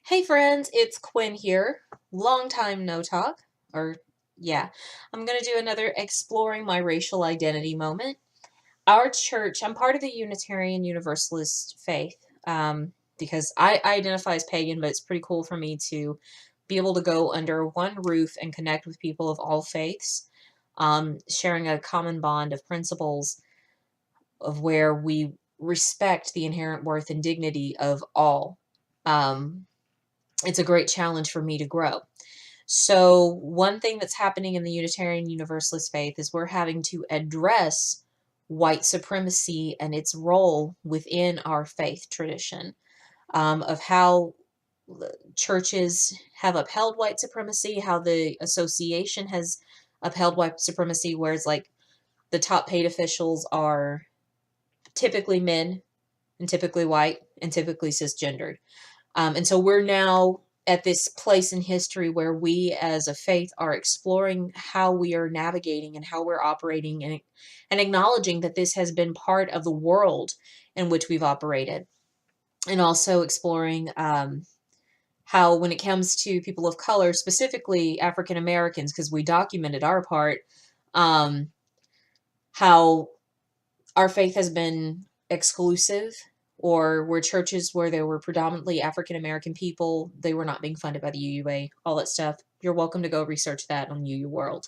Hey friends, it's Quinn here. Long time no talk. Or, yeah. I'm going to do another Exploring My Racial Identity moment. Our church, I'm part of the Unitarian Universalist faith because I identify as pagan, but it's pretty cool for me to be able to go under one roof and connect with people of all faiths, sharing a common bond of principles of where we respect the inherent worth and dignity of all. Um, it's a great challenge for me to grow. So, one thing that's happening in the Unitarian Universalist faith is we're having to address white supremacy and its role within our faith tradition, of how churches have upheld white supremacy, how the association has upheld white supremacy, whereas like the top paid officials are typically men and typically white and typically cisgendered. And so we're now at this place in history where we as a faith are exploring how we are navigating and how we're operating, and acknowledging that this has been part of the world in which we've operated. And also exploring how, when it comes to people of color, specifically African Americans, because we documented our part, um, how our faith has been exclusive, or were churches where there were predominantly African American people, they were not being funded by the UUA, all that stuff. You're welcome to go research that on UU World.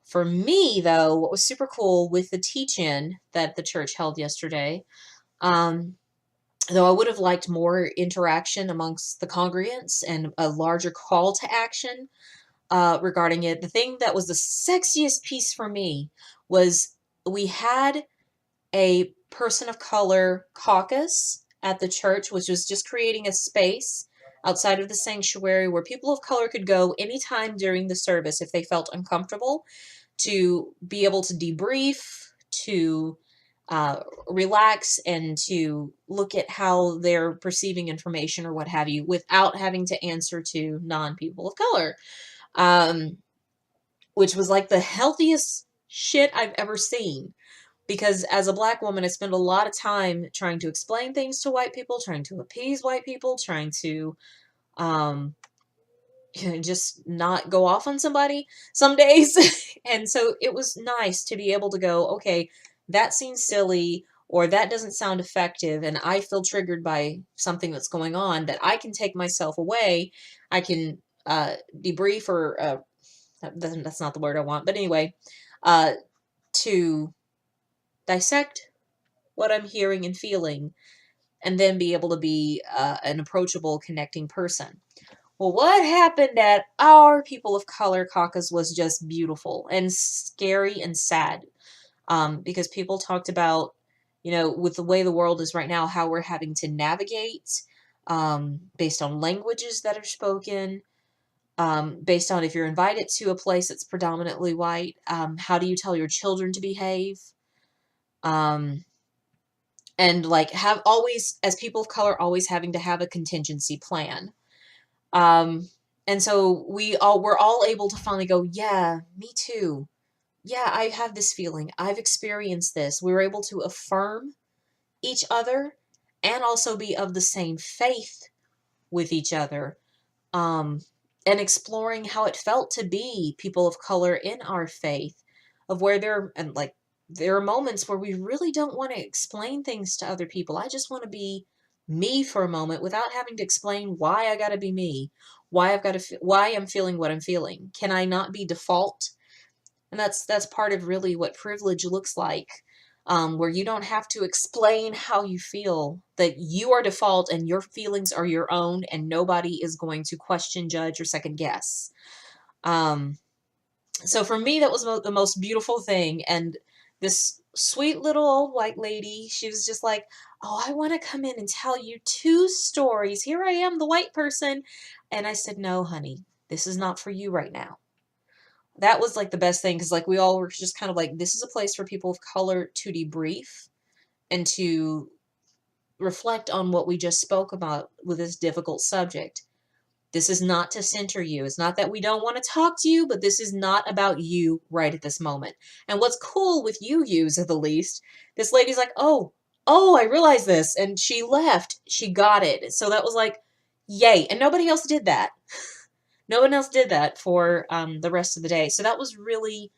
For me, though, what was super cool with the teach-in that the church held yesterday, though I would have liked more interaction amongst the congregants and a larger call to action regarding it, the thing that was the sexiest piece for me was we had a person of color caucus at the church, which was just creating a space outside of the sanctuary where people of color could go anytime during the service if they felt uncomfortable, to be able to debrief, to relax, and to look at how they're perceiving information or what have you without having to answer to non-people of color, which was like the healthiest shit I've ever seen. Because as a black woman, I spend a lot of time trying to explain things to white people, trying to appease white people, trying to um, just not go off on somebody some days. And so it was nice to be able to go, okay, that seems silly, or that doesn't sound effective, and I feel triggered by something that's going on, that I can take myself away. I can debrief, or that's not the word I want, but anyway, to dissect what I'm hearing and feeling, and then be able to be an approachable, connecting person. Well, what happened at our People of Color caucus was just beautiful and scary and sad, because people talked about, with the way the world is right now, how we're having to navigate based on languages that are spoken, based on if you're invited to a place that's predominantly white, how do you tell your children to behave? And like, have always, as people of color, always having to have a contingency plan. Um, and so we're all able to finally go, yeah, me too. Yeah, I have this feeling. I've experienced this. We were able to affirm each other and also be of the same faith with each other. Um, and exploring how it felt to be people of color in our faith, of where there are moments where we really don't want to explain things to other people. I just want to be me for a moment without having to explain why I got to be me, why I'm feeling what I'm feeling. Can I not be default? And that's part of really what privilege looks like, where you don't have to explain how you feel, that you are default and your feelings are your own, and nobody is going to question, judge, or second guess. Um, so for me, that was the most beautiful thing. And this sweet little old white lady, she was just like, oh, I want to come in and tell you two stories. Here I am, the white person. And I said, no, honey, this is not for you right now. That was like the best thing, because like we all were just kind of like, this is a place for people of color to debrief and to reflect on what we just spoke about with this difficult subject. This is not to center you. It's not that we don't want to talk to you, but this is not about you right at this moment. And what's cool with UUs, at the least, this lady's like, oh, I realize this. And she left. She got it. So that was like, Yay. And nobody else did that. No one else did that for the rest of the day. So that was really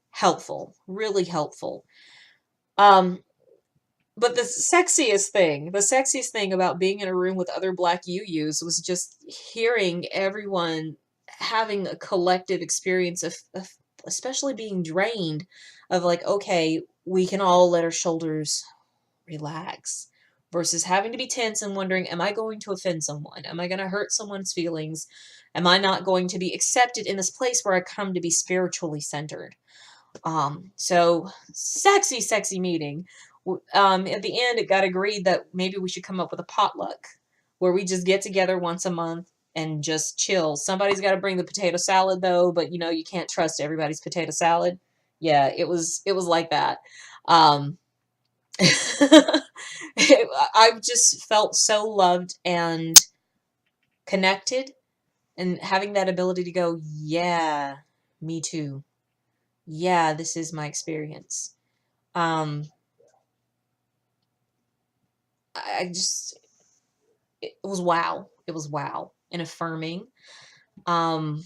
helpful. Really helpful. But the sexiest thing about being in a room with other black UUs was just hearing everyone having a collective experience of especially being drained of like, okay, we can all let our shoulders relax versus having to be tense and wondering, am I going to offend someone? Am I going to hurt someone's feelings? Am I not going to be accepted in this place where I come to be spiritually centered? So sexy meeting. At the end, it got agreed that maybe we should come up with a potluck where we just get together once a month and just chill. Somebody's got to bring the potato salad though, but you can't trust everybody's potato salad. Yeah, it was like that. Um, I just felt so loved and connected, and having that ability to go, yeah, me too. Yeah, this is my experience. Um, I just, it was wow. It was wow and affirming. Um,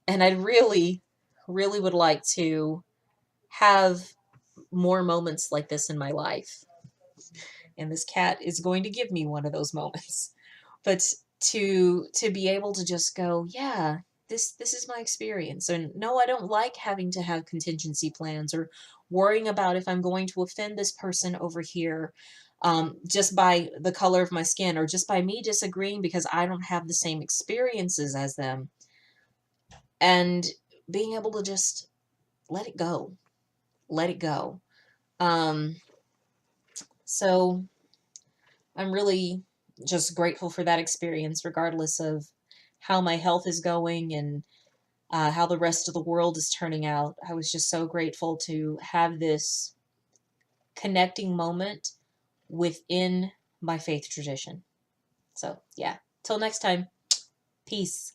and I really would like to have more moments like this in my life. And this cat is going to give me one of those moments. But to be able to just go, yeah, this is my experience. And no, I don't like having to have contingency plans or worrying about if I'm going to offend this person over here, just by the color of my skin or just by me disagreeing because I don't have the same experiences as them. And being able to just let it go. Let it go. Um, so I'm really just grateful for that experience, regardless of how my health is going and how the rest of the world is turning out. I was just so grateful to have this connecting moment within my faith tradition. So, yeah. Till next time, peace.